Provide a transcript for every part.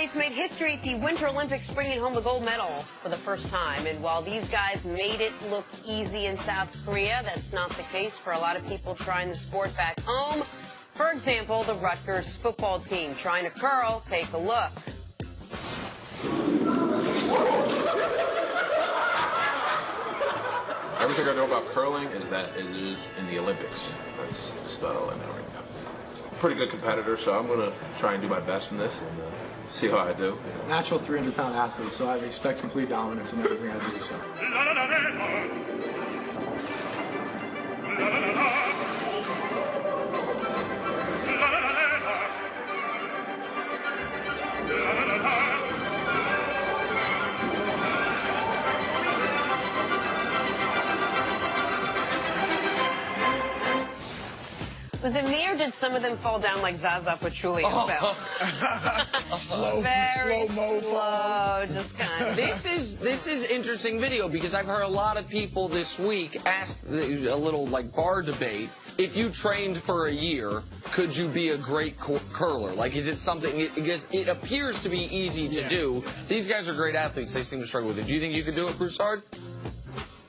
States made history at the Winter Olympics, bringing home the gold medal for the first time. And while these guys made it look easy in South Korea, that's not the case for a lot of people trying the sport back home. For example, the Rutgers football team trying to curl. Take a look. Everything I know about curling is that it is in the Olympics. That's about all I know right now. Pretty good competitor, so I'm going to try and do my best in this and see how I do. Natural 300-pound athlete, so I expect complete dominance in everything I do. Was it me, or did some of them fall down like Zaza Pachulia fell? Very slow, just kind of. This is interesting video, because I've heard a lot of people this week ask a little like bar debate. If you trained for a year, could you be a great curler? Like, is it something? It appears to be easy to do. These guys are great athletes. They seem to struggle with it. Do you think you could do it, Broussard?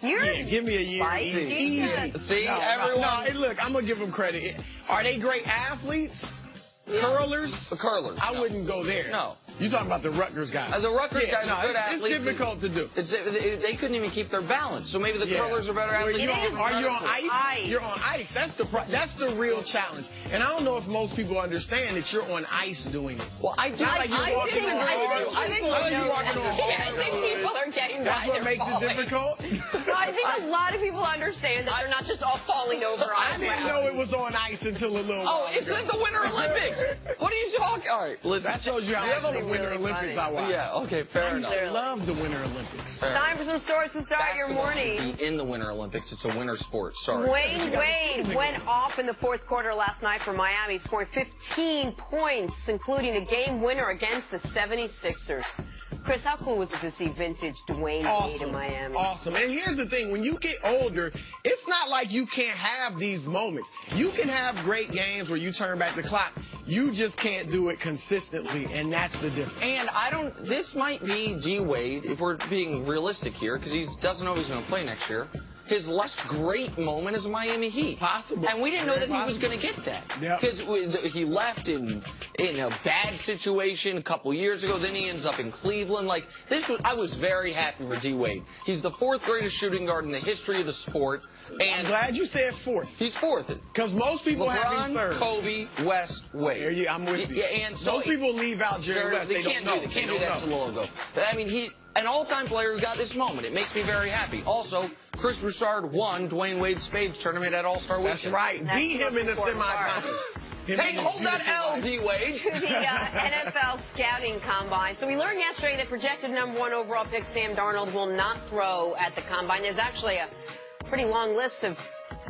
Yeah, give me a year. Easy. See, everyone. No, look, I'm gonna give them credit. Are they great athletes? Yeah. Curlers? The curlers. I wouldn't go there. No. You're talking about the Rutgers guys. The Rutgers guys are good athletes. It's difficult to do. They couldn't even keep their balance. So maybe the curlers are better athletes. Are you on ice? You're on ice. That's the real challenge. And I don't know if most people understand that you're on ice doing it. Well, I think you're walking on hard. I think people are getting That's what makes it difficult. No, I think a lot of people understand that they're not just all falling over on I didn't know it was on ice until a little while it's like the Winter Olympics. What are you talking? All right, listen. That shows you how much the Winter Olympics I watch. Yeah, okay, fair enough. I love the Winter Olympics. Time for some stories to start your morning. In the Winter Olympics, it's a winter sport. Sorry. Dwayne Wade went off in the fourth quarter last night for Miami, scoring 15 points, including a game winner against the 76ers. Chris, how cool was it to see vintage Dwayne Wade in Miami? Awesome. And here's the thing. When you get older, it's not like you can't have these moments. You can have great games where you turn back the clock. You just can't do it consistently, and that's the difference. And this might be D. Wade, if we're being realistic here, because he doesn't know he's going to play next year. His last great moment is Miami Heat. Possible. And we didn't know that he was going to get that. Because he left in a bad situation a couple years ago. Then he ends up in Cleveland. Like, I was very happy for D. Wade. He's the fourth greatest shooting guard in the history of the sport. And I'm glad you said fourth. He's fourth. Because most people have him third. Kobe, West, Wade. I'm with you. Yeah, and so most people leave out Jerry West. They can't do that so long ago. I mean, an all-time player who got this moment. It makes me very happy. Also, Chris Broussard won Dwayne Wade's Spades tournament at All-Star Weekend. That's right. Beat him in the semifinals. Hold that L, D. Wade. To the NFL scouting combine. So we learned yesterday that projected #1 overall pick Sam Darnold will not throw at the combine. There's actually a pretty long list of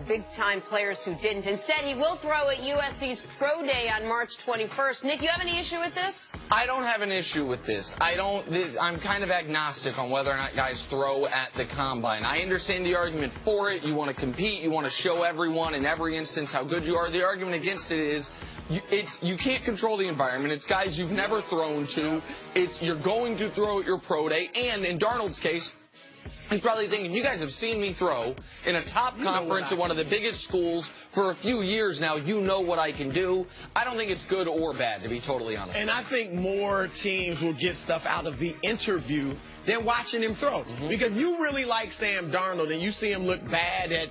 big-time players who didn't. Instead, he will throw at USC's Pro Day on March 21st. Nick, you have any issue with this? I don't have an issue with this. I'm kind of agnostic on whether or not guys throw at the combine. I understand the argument for it. You want to compete. You want to show everyone in every instance how good you are. The argument against it is you can't control the environment. It's guys you've never thrown to. You're going to throw at your Pro Day. And in Darnold's case, he's probably thinking, you guys have seen me throw in a top conference at one of the biggest schools for a few years now. You know what I can do. I don't think it's good or bad, to be totally honest. And I think more teams will get stuff out of the interview than watching him throw. Because you really like Sam Darnold and you see him look bad at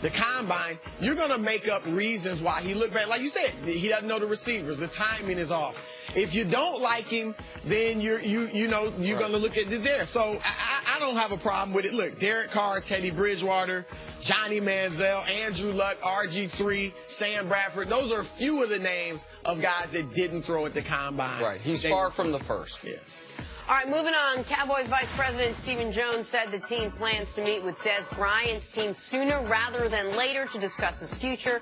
the combine, you're going to make up reasons why he looked bad. Like you said, he doesn't know the receivers. The timing is off. If you don't like him, then you're going to look at it there. So I don't have a problem with it. Look, Derek Carr, Teddy Bridgewater, Johnny Manziel, Andrew Luck, RG3, Sam Bradford. Those are a few of the names of guys that didn't throw at the combine. Right. He's far from the first. Yeah. All right, moving on. Cowboys Vice President Stephen Jones said the team plans to meet with Dez Bryant's team sooner rather than later to discuss his future.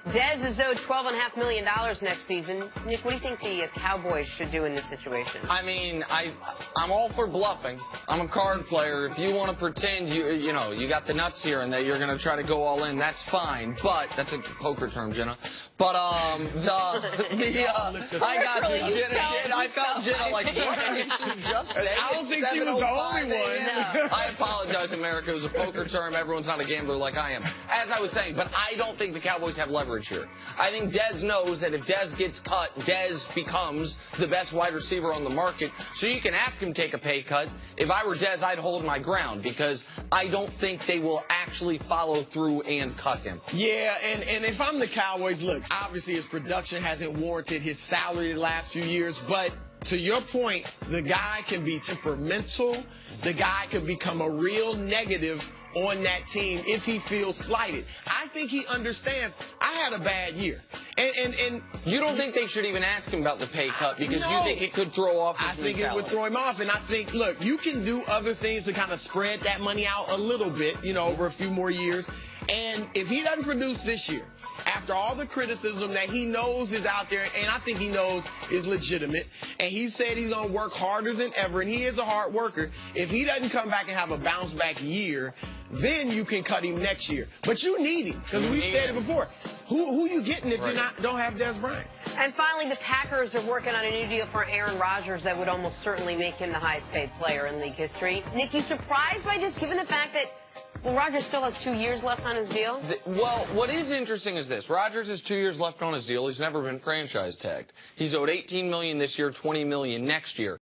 Dez is owed $12.5 million next season. Nick, what do you think the Cowboys should do in this situation? I mean, I'm all for bluffing. I'm a card player. If you want to pretend you got the nuts here and that you're going to try to go all in, that's fine. But that's a poker term, Jenna. But I felt Jenna like, what did you just say? I don't think she was the only one. No. I apologize, America. It was a poker term. Everyone's not a gambler like I am. As I was saying, but I don't think the Cowboys have leverage here. I think Dez knows that if Dez gets cut, Dez becomes the best wide receiver on the market. So you can ask him to take a pay cut. If I were Dez, I'd hold my ground because I don't think they will actually follow through and cut him. Yeah, and if I'm the Cowboys, look, obviously his production hasn't warranted his salary the last few years, but to your point, the guy can be temperamental. The guy can become a real negative on that team if he feels slighted. I think he understands, I had a bad year. And you don't think they should even ask him about the pay cut because you think it could throw off his I think mentality. it would throw him off. And I think, look, you can do other things to kind of spread that money out a little bit, over a few more years. And if he doesn't produce this year, after all the criticism that he knows is out there, and I think he knows is legitimate, and he said he's going to work harder than ever, and he is a hard worker, if he doesn't come back and have a bounce-back year, then you can cut him next year. But you need him, because we said it before. Who you getting if you don't have Dez Bryant? And finally, the Packers are working on a new deal for Aaron Rodgers that would almost certainly make him the highest-paid player in league history. Nick, you surprised by this, given the fact that Rodgers still has 2 years left on his deal? Well, what is interesting is this. Rodgers has 2 years left on his deal. He's never been franchise tagged. He's owed $18 million this year, $20 million next year.